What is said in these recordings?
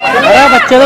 अरे बच्चे तो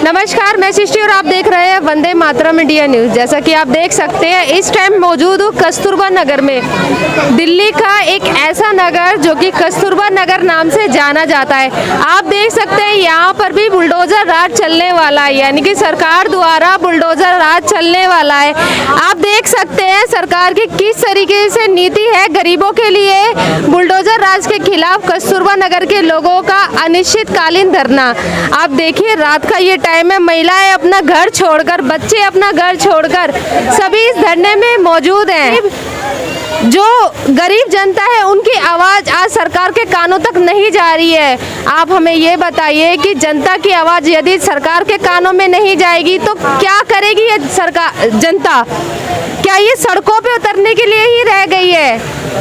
नमस्कार, मैं सृष्टि और आप देख रहे हैं वंदे मातरम इंडिया न्यूज़। जैसा कि आप देख सकते हैं इस टाइम मौजूद हूँ कस्तूरबा नगर में। दिल्ली का एक ऐसा नगर जो कि कस्तूरबा नगर नाम से जाना जाता है। आप देख सकते हैं यहाँ पर भी बुलडोजर राज चलने वाला है, यानी कि सरकार द्वारा बुलडोजर राज चलने वाला है। आप देख सकते हैं सरकार की किस तरीके से नीति है गरीबों के लिए। बुलडोजर राज के खिलाफ कस्तूरबा नगर के लोगों का अनिश्चितकालीन धरना। आप देखिए रात का ये टाइम है, महिलाएं अपना घर छोड़कर, बच्चे अपना घर छोड़कर सभी इस धरने में मौजूद हैं। जो गरीब जनता है उनकी आवाज़ आज सरकार के कानों तक नहीं जा रही है। आप हमें ये बताइए कि जनता की आवाज़ यदि सरकार के कानों में नहीं जाएगी तो क्या करेगी ये सरकार, जनता? क्या ये सड़कों पे उतरने के लिए ही रह गई है?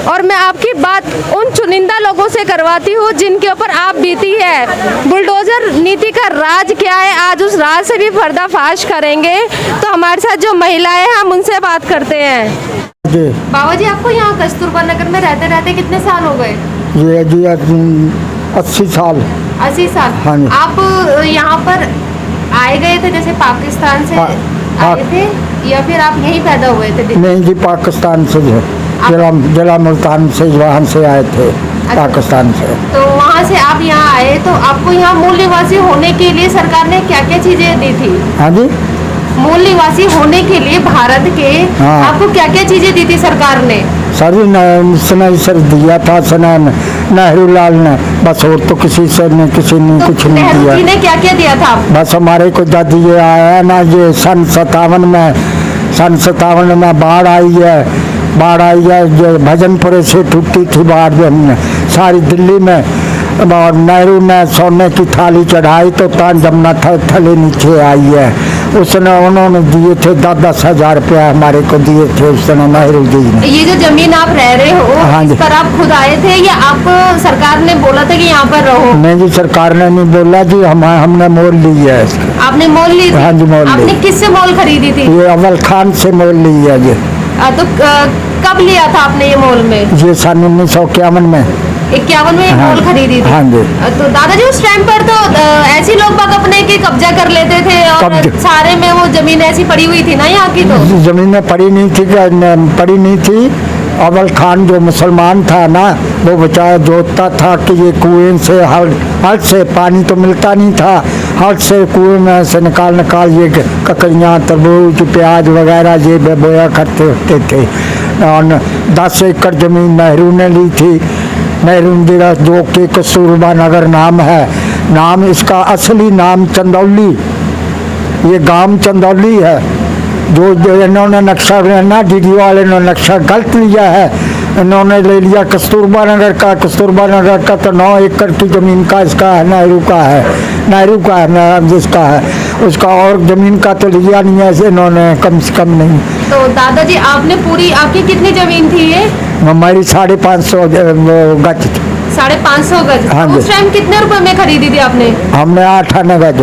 और मैं आपकी बात उन चुनिंदा लोगों से करवाती हूँ जिनके ऊपर आप बीती है। बुलडोजर नीति का राज क्या है, आज उस राज से भी पर्दाफाश करेंगे। तो हमारे साथ जो महिलाएं हैं हम उनसे बात करते हैं। बाबा जी, आपको यहाँ कस्तूरबा नगर में रहते रहते कितने साल हो गए? ये 80 साल। 80 साल। हाँ। आप यहाँ पर आए गए थे जैसे पाकिस्तान से आए थे या फिर आप यहीं पैदा हुए थे? नहीं जी, पाकिस्तान से जो जिला मुल्तान से वहाँ से आए थे। अच्छा। पाकिस्तान से। तो वहाँ से आप यहाँ आए, तो आपको यहाँ मूल निवासी होने के लिए सरकार ने क्या क्या चीजें दी थी? हाँ जी, मूल निवासी होने के लिए भारत के हाँ। आपको क्या क्या चीजें दी थी सरकार ने? सर दिया था सना नेहरू लाल ने, बस और तो किसी से ने कुछ नहीं दिया। ने क्या क्या दिया था? बस हमारे को जब ये आया ना, ये सन 57 में बाढ़ आई है जो भजनपुरे से टूटी थी बाढ़ जो हमने सारी दिल्ली में, और नेहरू ने सोने की थाली चढ़ाई तो तान जमुना थले नीचे आई है। उसने उन्होंने दिए थे 10-10 हज़ार रुपया हमारे को दिए थे उस समय नेहरू जी ने। ये जो जमीन आप रह रहे हो, हाँ जी, इस पर आप खुद आए थे या आपको सरकार ने बोला था कि यहाँ पर रहो? नहीं जी, सरकार ने नहीं बोला जी, हमने मोल ली है। आपने मोल ली थी? हाँ जी, मोल ली। आपने किससे मोल खरीदी थी? ये अव्वल खान से मोल ली है जी। तो कब लिया था आपने ये मोल में? ये सन 1951 में। 51 में हाँ, मोल खरीदी थी? हाँ जी। तो दादाजी उस टाइम पर तो ऐसे लोग बाग अपने के कब्जा कर लेते थे और सारे में वो जमीन ऐसी पड़ी हुई थी ना यहाँ की? तो जमीन पड़ी नहीं थी। अव्वल खान जो मुसलमान था ना, वो बेचारा जोतता था कि ये कुएं से हल से पानी तो मिलता नहीं था, हल से कुएं में से निकाल ये ककड़ियाँ, तरबूज, प्याज वगैरह ये बोया करते होते थे। और 10 एकड़ जमीन नेहरू ने ली थी। नेहरू इंदिरा जो कि कस्तूरबा नगर नाम है। नाम इसका असली नाम चंदौली, ये गांव चंदौली है। जो इन्होंने नक्शा ना डीडी वाले ने नक्शा गलत लिया है, इन्होंने ले लिया कस्तूरबा नगर का। कस्तूरबा नगर का तो 9 एकड़ की ज़मीन का इसका है, नेहरू का है जिसका है उसका, और ज़मीन का तो लिया नहीं है इन्होंने, कम से कम नहीं। तो दादाजी आपने पूरी, आपकी कितनी ज़मीन थी ये? हमारी 550 गज। 550 गज। हाँ। उस टाइम कितने रुपए में खरीदी थी आपने? हमने 8 आने गज।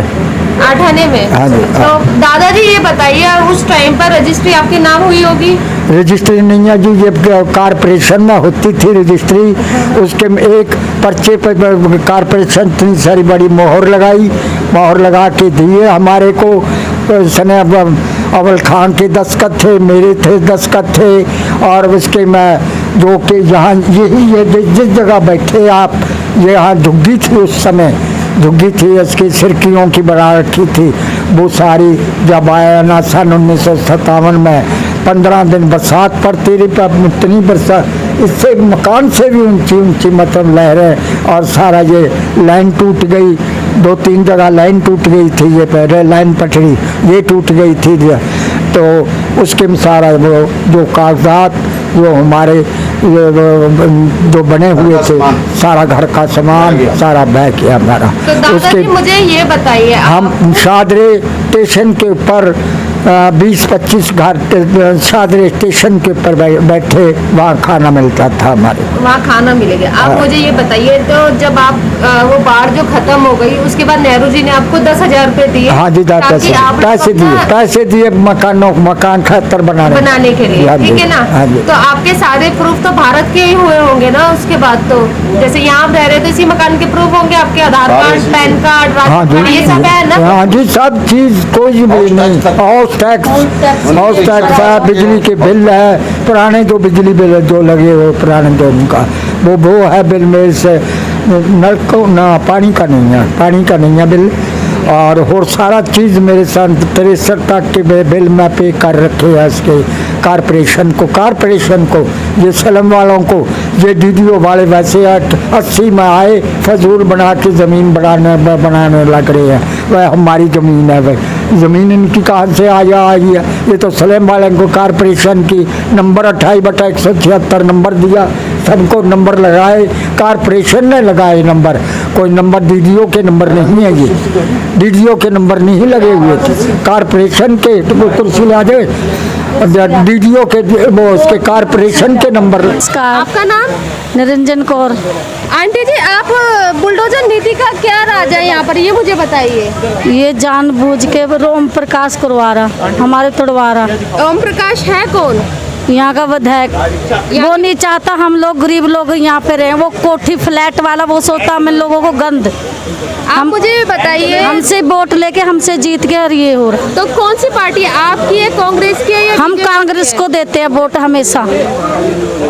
8 आने में? हाँ जी। तो दादाजी ये बताइए, उस टाइम पर रजिस्ट्री आपके नाम हुई होगी? रजिस्ट्री नहीं है जी, ये कारपोरेशन में होती थी रजिस्ट्री। उसके एक पर्चे पर कारपोरेशन इतनी सारी बड़ी मोहर लगा के दिए हमारे को। सने अव्वल खान के दस्तखत थे, मेरे थे दस्तखत थे, और उसके मैं जो कि यहाँ ये जिस जगह बैठे आप, ये यहाँ झुग्गी थी उस समय, झुग्गी थी, इसकी सिरकियों की बना रखी थी वो सारी। जब आया ना सन 1957 में 15 दिन बरसात पड़ती रही, पर इतनी बरसात, इससे मकान से भी ऊंची मतलब लहरें, और सारा ये लाइन टूट गई। 2-3 जगह लाइन टूट गई थी, ये पहले लाइन पटरी ये टूट गई थी। तो उसके में सारा वो जो कागजात जो हमारे जो बने हुए थे सारा घर का सामान सारा बह गया हमारा। तो दादाजी मुझे ये बताइए, हम शादरे स्टेशन के ऊपर 20-25 घर शादरे स्टेशन के ऊपर बैठे, वहाँ खाना मिलता था हमारे। वहाँ खाना मिलेगा। आप मुझे ये बताइए, तो जब आप वो बाढ़ जो खत्म हो गई उसके बाद नेहरू जी ने आपको 10,000 रुपए दिए? हाँ जी, पैसे दिए मकान खतर बनाने के लिए, ठीक है ना? तो आपके सारे प्रूफ तो भारत के ही हुए होंगे ना उसके बाद? तो जैसे यहाँ आप रह रहे तो इसी मकान के प्रूफ होंगे, आपके Aadhaar card, PAN card, ration card, ये सब है ना? हाँ जी, सब चीज कोई भी नहीं। हाउस टैक्स है, बिजली के बिल है, पुराने जो बिजली बिल जो लगे हुए पुराने जो उनका वो है बिल मेरे से। नल को ना पानी का नहीं है बिल, और सारा चीज़ मेरे साथ 63 तक के बिल मैं पे कर रखे हैं इसके कारपोरेशन को, ये सलम वालों को, ये डीडीओ वाले वैसे 80 में आए फजूल बना के ज़मीन बनाने लग रहे हैं। वह हमारी ज़मीन है, वह ज़मीन इनकी कहाँ से आई है? ये तो सलम वाले को कारपोरेशन की नंबर 28/176 नंबर दिया, सबको नंबर लगाए, कारपोरेशन ने लगाए नंबर, कोई नंबर डीडीओ के नंबर नहीं है। ये डीडीओ के नंबर नहीं लगे हुए थे, कारपोरेशन के, तो वो कुर्सी ला दे डीडीओ के, वो उसके कारपोरेशन के नंबर। आपका नाम? निरंजन कौर। आंटी जी, आप बुलडोजर नीति का क्या राज है यहाँ पर, ये मुझे बताइए। ये जानबूझ के ओम प्रकाश करवा रहा, हमारे तोड़वा रहा। ओम प्रकाश है कौन? यहाँ का विधायक। वो नहीं चाहता हम लोग गरीब लोग यहाँ पे रहे, वो कोठी फ्लैट वाला वो सोता हम लोगों को गंद। हम मुझे बताइए, हमसे वोट लेके हमसे जीत के और ये हो रहा। तो कौन सी पार्टी आपकी है, कांग्रेस की है या हम कांग्रेस को देते हैं वोट हमेशा।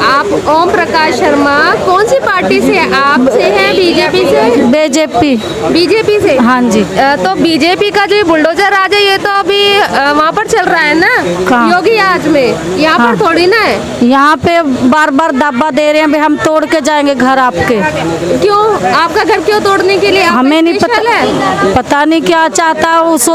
आप ओम प्रकाश शर्मा कौन सी पार्टी से है? आपसे है, बीजेपी से? बीजेपी से। हाँ जी। तो बीजेपी का जो बुलडोजर राज है ये तो अभी वहाँ पर चल रहा है ना, योगी आज में, यहाँ पर थोड़ी ना है। यहाँ पे बार बार दावा दे रहे हैं भाई हम तोड़ के जाएंगे घर आपके। क्यों? आपका घर क्यों तोड़ने के लिए? हमें नहीं पता नहीं क्या चाहता है। उस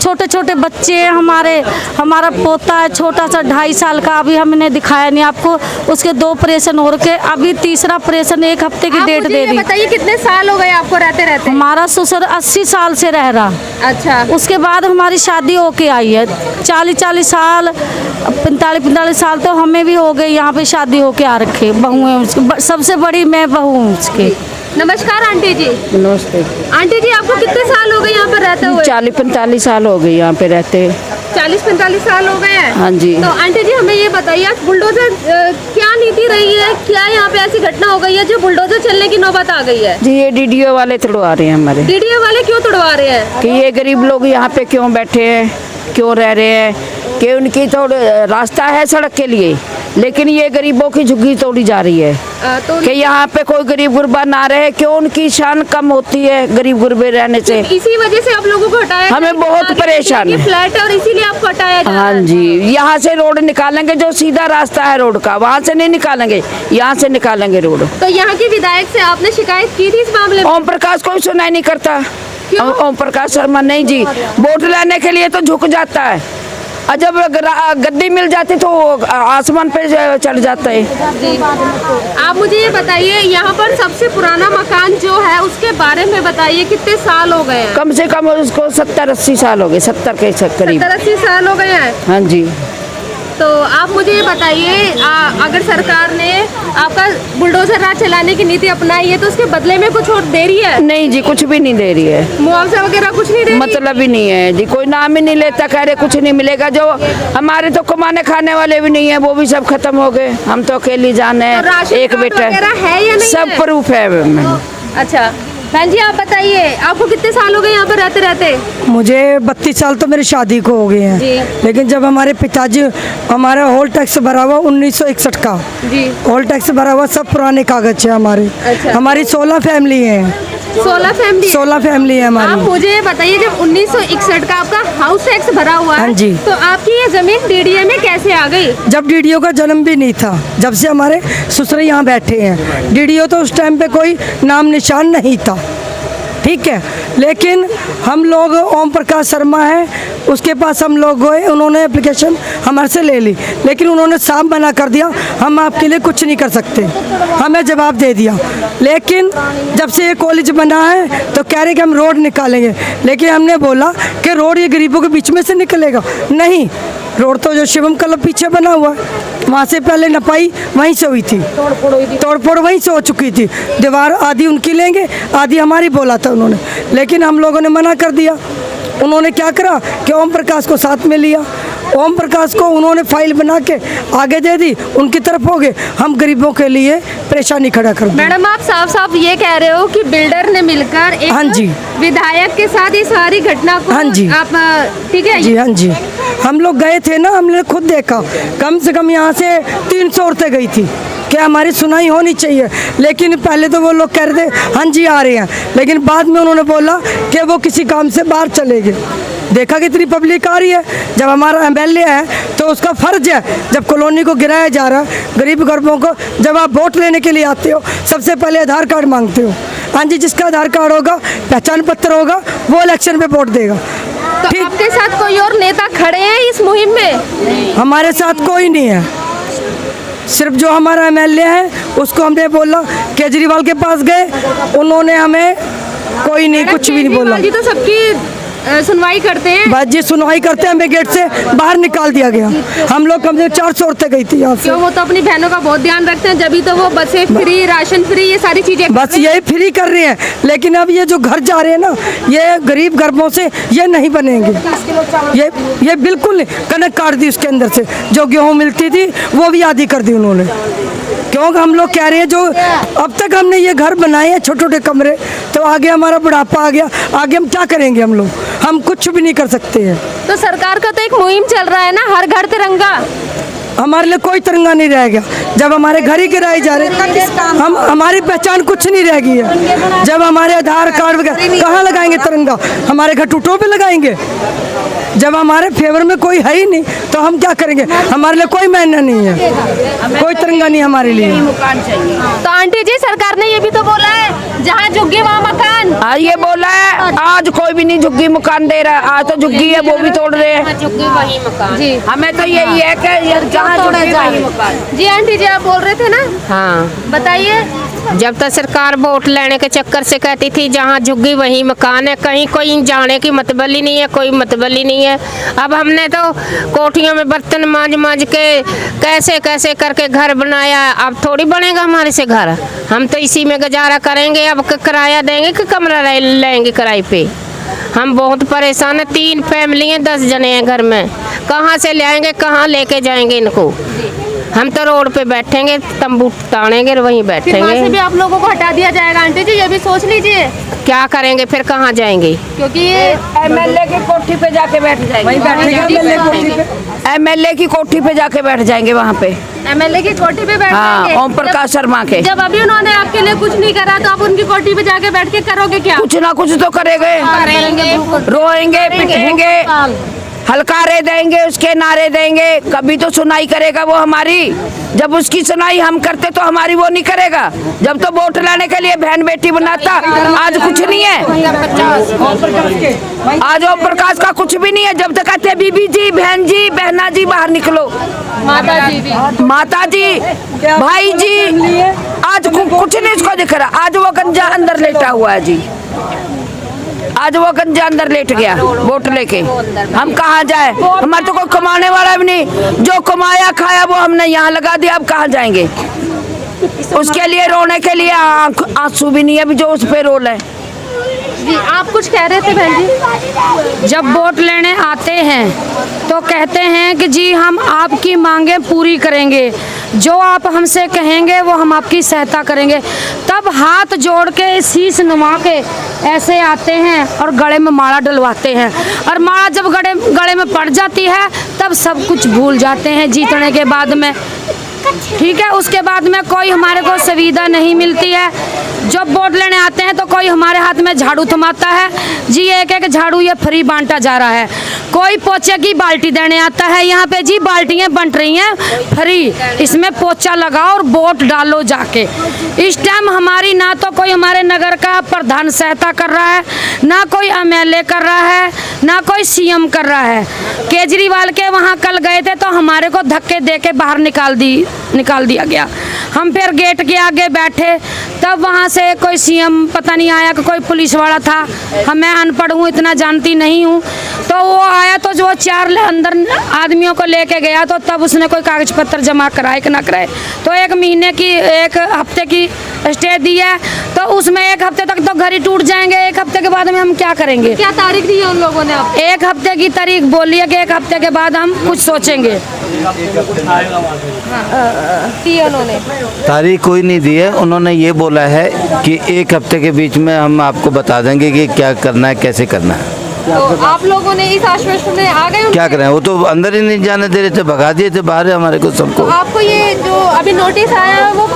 छोटे छोटे बच्चे हैं हमारा पोता है छोटा सा 2.5 साल का, अभी हमने दिखाया नहीं आपको, उसके 2 ऑपरेशन हो रखे, अभी तीसरा ऑपरेशन 1 हफ्ते की डेट दे दी। बताइए कितने साल हो गए आपको रहते? हमारा ससुर 80 साल से रह रहा। अच्छा। उसके बाद हमारी शादी होके आई है, 40 साल 45 साल तो हमें भी हो गए यहाँ पे शादी होके आ रखे। बहू है सबसे बड़ी, मैं बहू हूँ उसकी। नमस्कार आंटी जी। नमस्ते आंटी जी, आपको कितने साल हो गए यहाँ पर रहते हुए? 40-45 साल हो गए यहाँ पे रहते। 40-45 साल हो गए हैं? हाँ जी। तो आंटी जी हमें ये बताइए, आज बुलडोजर क्या नीति रही है, क्या यहाँ पे ऐसी घटना हो गई है जो बुलडोजर चलने की नौबत आ गई है? जी, ये डीडीओ वाले तोड़वा रहे हैं हमारे। डीडीओ वाले क्यों तोड़वा रहे हैं? कि ये गरीब लोग यहाँ पे क्यों बैठे हैं, क्यों रह रहे हैं, कि उनकी तो रास्ता है सड़क के लिए, लेकिन ये गरीबों की झुग्गी तोड़ी जा रही है। तो कि यहाँ पे कोई गरीब गुरबा ना रहे, क्यों उनकी शान कम होती है गरीब गुरबे रहने से। इसी वजह से आप लोगों को हटाया? हमें बहुत परेशान है फ्लैट है और इसीलिए आपको हटाया जा रहा है? हाँ जी, यहाँ से रोड निकालेंगे, जो सीधा रास्ता है रोड का वहाँ से नहीं निकालेंगे, यहाँ से निकालेंगे रोड। तो यहाँ के विधायक से आपने शिकायत की थी इस मामले में? ओम प्रकाश कोई सुनाई नहीं करता। ओम प्रकाश शर्मा नहीं जी, वोट लेने के लिए तो झुक जाता है, और जब गद्दी मिल जाती तो आसमान पे चढ़ जाता है। जी। आप मुझे ये बताइए, यहाँ पर सबसे पुराना मकान जो है उसके बारे में बताइए, कितने साल हो गए हैं? कम से कम उसको 70-80 साल हो गए, 70 के करीब। 70-80 साल हो गए हैं? हाँ जी। तो आप मुझे ये बताइए, अगर सरकार ने आपका बुलडोजर राज चलाने की नीति अपनाई है तो उसके बदले में कुछ और दे रही है? नहीं जी, कुछ भी नहीं दे रही है, मुआवजा वगैरह कुछ नहीं दे रही? मतलब ही नहीं है जी, कोई नाम ही नहीं लेता, कह रहे कुछ नहीं मिलेगा। जो हमारे तो कमाने खाने वाले भी नहीं है, वो भी सब खत्म हो गए, हम तो अकेली जान है, एक बेटा है या नहीं? सब प्रूफ है। अच्छा बहन जी, आप बताइए, आपको कितने साल हो गए यहाँ पर रहते? मुझे 32 साल तो मेरी शादी को हो गए हैं, लेकिन जब हमारे पिताजी, हमारा होल टैक्स भरा हुआ 1961 का जी, होल टैक्स भरा हुआ, सब पुराने कागज है हमारे। अच्छा। हमारी 16 फैमिली है। 16 फैमिली है हमारी। आप मुझे बताइए, जब 1961 का आपका हाउस टैक्स भरा हुआ है, हाँ जी, तो आपकी ये जमीन डीडीए में कैसे आ गई? जब डीडीओ का जन्म भी नहीं था, जब से हमारे ससुर यहाँ बैठे हैं, डीडीओ तो उस टाइम पे कोई नाम निशान नहीं था। ठीक है। लेकिन हम लोग ओम प्रकाश शर्मा है, उसके पास हम लोग गए, उन्होंने एप्लीकेशन हमारे से ले ली, लेकिन उन्होंने साफ मना कर दिया, हम आपके लिए कुछ नहीं कर सकते, हमें जवाब दे दिया। लेकिन जब से ये कॉलेज बना है तो कह रहे कि हम रोड निकालेंगे, लेकिन हमने बोला कि रोड ये गरीबों के बीच में से निकलेगा, नहीं, रोड तो जो शिवम क्लब पीछे बना हुआ है, वहाँ से पहले नपाई वहीं से हुई थी, तोड़फोड़ वहीं से हो चुकी थी, दीवार आधी उनकी लेंगे आधी हमारी बोला था उन्होंने, लेकिन हम लोगों ने मना कर दिया। उन्होंने क्या करा कि ओम प्रकाश को साथ में लिया, ओम प्रकाश को उन्होंने फाइल बना के आगे दे दी, उनकी तरफ हो गए, हम गरीबों के लिए परेशानी खड़ा कर दी। मैडम आप साफ साफ ये कह रहे हो कि बिल्डर ने मिलकर एक हाँ जी। विधायक के साथ ये सारी घटना को हाँ जी। आप ठीक है जी हाँ जी, हम लोग गए थे ना, हमने खुद देखा, कम से कम यहाँ से 300 औरतें गई थी कि हमारी सुनाई होनी चाहिए, लेकिन पहले तो वो लोग कह रहे थे हाँ जी आ रहे हैं, लेकिन बाद में उन्होंने बोला कि वो किसी काम से बाहर चले गए। देखा कि इतनी पब्लिक आ रही है, जब हमारा एमएलए है तो उसका फर्ज है, जब कॉलोनी को गिराया जा रहा है, गरीब गरीबों को, जब आप वोट लेने के लिए आते हो सबसे पहले आधार कार्ड मांगते हो। हाँ जी, जिसका आधार कार्ड होगा, पहचान पत्र होगा, वो इलेक्शन में वोट देगा। तो आपके साथ कोई और नेता खड़े हैं इस मुहिम में? हमारे साथ कोई नहीं है, सिर्फ जो हमारा एमएलए है उसको हमने बोला, केजरीवाल के पास गए, उन्होंने हमें कोई नहीं, कुछ भी नहीं बोला। जी तो सबकी सुनवाई करते हैं, बस जी सुनवाई करते हैं, हमें गेट से बाहर निकाल दिया गया। हम लोग कम से कम 400 औरतें गई थी यहाँ से। क्यों? वो तो अपनी बहनों का बहुत ध्यान रखते हैं, जब तो वो बसें फ्री, राशन फ्री, ये सारी चीजें बस यही फ्री कर रहे हैं, लेकिन अब ये जो घर जा रहे हैं ना, ये गरीब गरीबों से ये नहीं बनेंगे, ये बिल्कुल कनक काट दी उसके अंदर से, जो गेहूँ मिलती थी वो भी आधी कर दी उन्होंने। क्योंकि हम लोग कह रहे हैं जो अब तक हमने ये घर बनाए हैं छोटे छोटे कमरे, तो आगे हमारा बुढ़ापा आ गया, आगे हम क्या करेंगे, हम कुछ भी नहीं कर सकते हैं। तो सरकार का तो एक मुहिम चल रहा है ना, हर घर तिरंगा, हमारे लिए कोई तिरंगा नहीं रह गया, जब हमारे घर ही गिराए जा रहे, हम हमारी पहचान कुछ नहीं रह गई है। जब हमारे आधार कार्ड वगैरह कहाँ लगाएंगे तिरंगा, हमारे घर टूटों पे लगाएंगे, जब हमारे फेवर में कोई है ही नहीं तो हम क्या करेंगे, हमारे लिए कोई मायना नहीं है, कोई तिरंगा नहीं हमारे लिए। तो आंटी जी सरकार ने ये भी तो बोला है, जहाँ झुग्गी वहाँ मकान। हाँ ये बोला है, आज कोई भी नहीं झुग्गी मकान दे रहा है, आज तो झुग्गी है वो भी तोड़ रहे हैं, झुग्गी वही मकान। जी हमें तो यही है कि जहाँ झुग्गी वही मकान। जी आंटी जी आप बोल रहे थे ना? हाँ, बताइए। जब तक सरकार वोट लेने के चक्कर से कहती थी जहाँ झुग्गी वहीं मकान है, कहीं कोई जाने की मतबली नहीं है, कोई मतबली नहीं है। अब हमने तो कोठियों में बर्तन मांज के कैसे कैसे करके घर बनाया, अब थोड़ी बनेगा हमारे से घर, हम तो इसी में गुजारा करेंगे। अब किराया देंगे कि कमरा लेंगे किराए पे, हम बहुत परेशान हैं। 3 फैमिली हैं, 10 जने हैं घर में, कहाँ से ले आएंगे, कहाँ लेके जाएंगे इनको। हम तो रोड पे बैठेंगे, तंबू तानेंगे, वहीं बैठेंगे। वहाँ से भी आप लोगों को हटा दिया जाएगा आंटी जी, ये भी सोच लीजिए। क्या करेंगे फिर, कहाँ जाएंगे? क्योंकि ये एमएलए की कोठी पे जाके बैठ जाएंगे, एमएलए की कोठी पे जाके बैठ जाएंगे, वहाँ पे एमएलए की कोठी पे बैठ हाँ, जाएंगे। ओम प्रकाश शर्मा के। जब अभी उन्होंने आपके लिए कुछ नहीं करा तो आप उनकी कोठी पे जाके बैठ के करोगे क्या? कुछ ना कुछ तो करेंगे, रोएंगे, पिटेंगे, हलकारे देंगे, उसके नारे देंगे, कभी तो सुनाई करेगा वो हमारी। जब उसकी सुनाई हम करते तो हमारी वो नहीं करेगा। जब तो वोट लाने के लिए बहन बेटी बनाता, आज कुछ नहीं है, आज ओम प्रकाश का कुछ भी नहीं है। जब तक कहते बीबी जी, बहन जी, बहना जी बाहर निकलो, माता जी भी, माता जी, भाई जी, आज कुछ नहीं उसको दिख रहा। आज वो गंजा अंदर लेटा हुआ है जी, आज वो गंजा अंदर लेट गया वोट लेके। हम कहाँ जाए, हमारे तो कोई कमाने वाला भी नहीं, जो कमाया खाया वो हमने यहाँ लगा दिया, अब कहाँ जाएंगे। उसके लिए रोने के लिए आंसू भी नहीं है, अभी जो उस पे रोल है। जी आप कुछ कह रहे थे बहन जी? जब वोट लेने आते हैं तो कहते हैं कि जी हम आपकी मांगे पूरी करेंगे, जो आप हमसे कहेंगे वो हम आपकी सहायता करेंगे। तब हाथ जोड़ के शीश नुमा के ऐसे आते हैं और गले में माला डलवाते हैं, और माला जब गले में पड़ जाती है तब सब कुछ भूल जाते हैं जीतने के बाद में। ठीक है, उसके बाद में कोई हमारे को सुविधा नहीं मिलती है। जब वोट लेने आते हैं तो कोई हमारे हाथ में झाड़ू थमाता है जी, एक झाड़ू ये फ्री बांटा जा रहा है। कोई पोछे की बाल्टी देने आता है यहाँ पे जी, बाल्टियाँ बंट रही हैं फ्री, इसमें पोछा लगाओ और वोट डालो जाके। इस टाइम हमारी ना तो कोई हमारे नगर का प्रधान सहायता कर रहा है, ना कोई MLA कर रहा है, ना कोई CM कर रहा है। केजरीवाल के वहाँ कल गए थे तो हमारे को धक्के दे के बाहर निकाल दिया गया। हम फिर गेट के आगे बैठे, तब वहाँ से कोई CM पता नहीं आया कि कोई पुलिस वाला था, मैं अनपढ़ हूँ, इतना जानती नहीं हूँ। तो वो आया तो जो 4 अंदर आदमियों को लेके गया, तो तब उसने कोई कागज पत्र जमा कराए कि ना कराए, तो 1 महीने की 1 हफ्ते की स्टे दी है। तो उसमें 1 हफ्ते तक तो घर ही टूट जाएंगे, 1 हफ्ते के बाद में हम क्या करेंगे? क्या तारीख दी है उन लोगों ने आपको? 1 हफ्ते की तारीख बोली है कि 1 हफ्ते के बाद हम कुछ सोचेंगे। उन्होंने तारीख कोई नहीं दी है, उन्होंने ये बोला है कि 1 हफ्ते के बीच में हम आपको बता देंगे कि क्या करना है, कैसे करना है। तो आप लोगों ने इस आश्वासन में आ गए? क्या करें, वो तो अंदर ही नहीं जाने दे रहे थे, भगा दिए थे बाहर हमारे को सबको। तो आपको ये जो अभी नोटिस आया है वो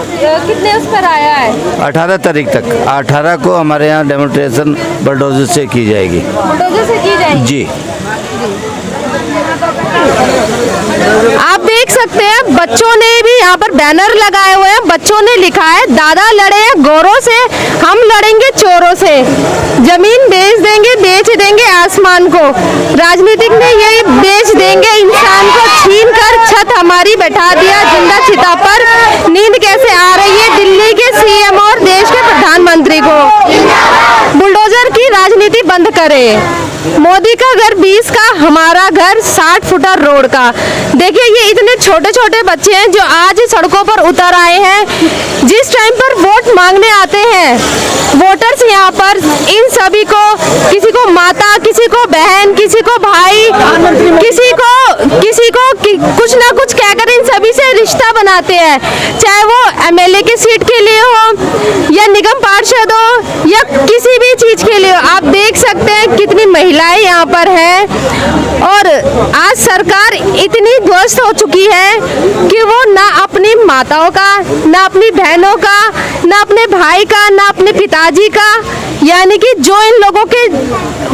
कितने उस पर आया है? 18 तारीख तक, 18 को हमारे यहाँ डेमोन्स्ट्रेशन बुलडोजर से की जाएगी। बुलडोजर से की जाएगी जी। आप देख सकते हैं बच्चों ने भी यहाँ पर बैनर लगाए हुए हैं, बच्चों ने लिखा है दादा लड़े हैं गोरों से, हम लड़ेंगे चोरों से, जमीन बेच देंगे आसमान को, राजनीतिक में यही बेच देंगे इंसान को, छीन कर छत हमारी बैठा दिया जिंदा चिता पर, नींद कैसे आ रही है दिल्ली के CM और देश के प्रधानमंत्री को, बुलडोजर की राजनीति बंद करे, मोदी का घर 20 का, हमारा घर 60 फुटर रोड का। देखिए ये इतने छोटे छोटे बच्चे हैं जो आज सड़कों पर उतर आए हैं। जिस टाइम पर वोट मांगने आते हैं वोटर्स यहाँ पर, इन सभी को, किसी को माता, किसी को बहन, किसी को भाई, किसी को कुछ ना कुछ कहकर इन सभी से रिश्ता बनाते हैं, चाहे वो MLA की सीट के लिए हो या निगम पार्षद हो या किसी भी चीज के लिए हो। आप देख सकते हैं कितनी महिलाएं यहाँ पर हैं और आज सरकार इतनी ध्वस्त हो चुकी है कि वो ना अपनी माताओं का, ना अपनी बहनों का, ना अपने भाई का, ना अपने पिताजी का, यानी कि जो इन लोगों के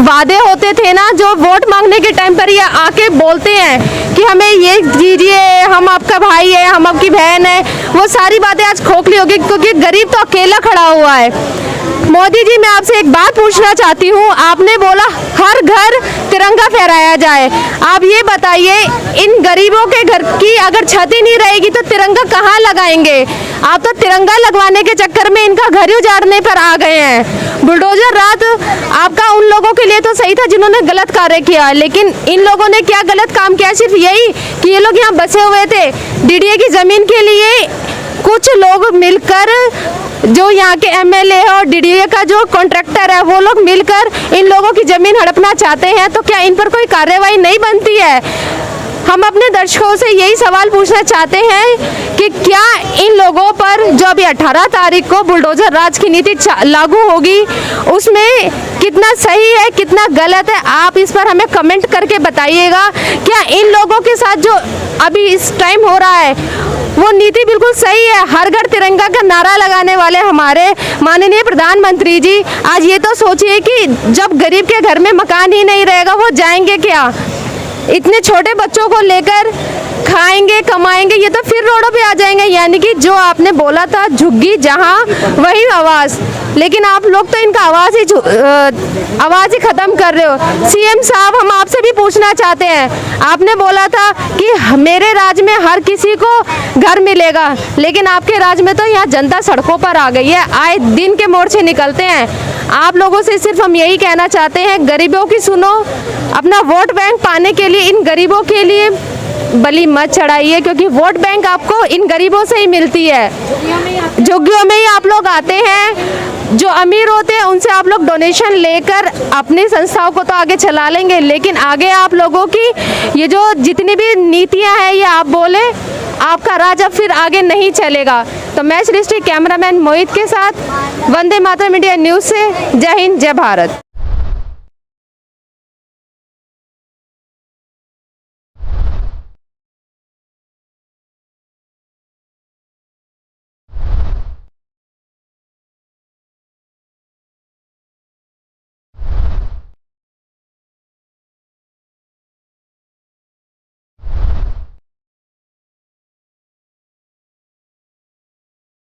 वादे होते थे ना, जो वोट मांगने के टाइम पर ये आके बोलते हैं कि हमें ये दीजिए, हम आपका भाई है, हम आपकी बहन है, वो सारी बातें आज खोखली हो गई क्योंकि गरीब तो अकेला खड़ा हुआ है। मोदी जी, मैं आपसे एक बात पूछना चाहती हूँ, आपने बोला हर घर तिरंगा फहराया जाए, आप ये बताइए इन गरीबों के घर की अगर छत ही नहीं रहेगी तो तिरंगा कहाँ लगाएंगे? आप तो तिरंगा लगवाने के चक्कर में इनका घर ही उजाड़ने पर आ गए हैं। बुलडोजर राज आपका उन लोगों के लिए तो सही था जिन्होंने गलत कार्य किया, लेकिन इन लोगों ने क्या गलत काम किया? सिर्फ यही कि ये लोग यहाँ बसे हुए थे DDA की जमीन के लिए, कुछ लोग मिलकर, जो यहाँ के MLA और DDA का जो कॉन्ट्रैक्टर है वो लोग मिलकर इन लोगों की जमीन हड़पना चाहते हैं, तो क्या इन पर कोई कार्रवाई नहीं बनती है? हम अपने दर्शकों से यही सवाल पूछना चाहते हैं कि क्या इन लोगों पर जो अभी 18 तारीख को बुलडोजर राज की नीति लागू होगी उसमें कितना सही है, कितना गलत है, आप इस पर हमें कमेंट करके बताइएगा। क्या इन लोगों के साथ जो अभी इस टाइम हो रहा है वो नीति बिल्कुल सही है? हर घर तिरंगा का नारा लगाने वाले हमारे माननीय प्रधानमंत्री जी, आज ये तो सोचिए कि जब गरीब के घर में मकान ही नहीं रहेगा वो जाएंगे क्या? इतने छोटे बच्चों को लेकर खाएंगे, कमाएंगे, ये तो फिर रोडों पे आ जाएंगे। यानी कि जो आपने बोला था झुग्गी जहाँ वही आवाज़, लेकिन आप लोग तो इनका आवाज़ ही ख़त्म कर रहे हो। CM साहब, हम आपसे भी पूछना चाहते हैं, आपने बोला था कि मेरे राज में हर किसी को घर मिलेगा, लेकिन आपके राज में तो यहाँ जनता सड़कों पर आ गई है, आए दिन के मोर्चे निकलते हैं। आप लोगों से सिर्फ हम यही कहना चाहते हैं, गरीबों की सुनो, अपना वोट बैंक पाने के लिए इन गरीबों के लिए बलि मत चढ़ाइए, क्योंकि वोट बैंक आपको इन गरीबों से ही मिलती है। झुग्गियों में ही आप लोग आते हैं, जो अमीर होते हैं उनसे आप लोग डोनेशन लेकर अपनी संस्थाओं को तो आगे चला लेंगे, लेकिन आगे आप लोगों की ये जो जितनी भी नीतियां हैं ये आप बोले, आपका राज अब फिर आगे नहीं चलेगा। तो मैं सृष्टि, कैमरामैन मोहित के साथ, वंदे मातरम इंडिया न्यूज़ से, जय हिंद, जय भारत।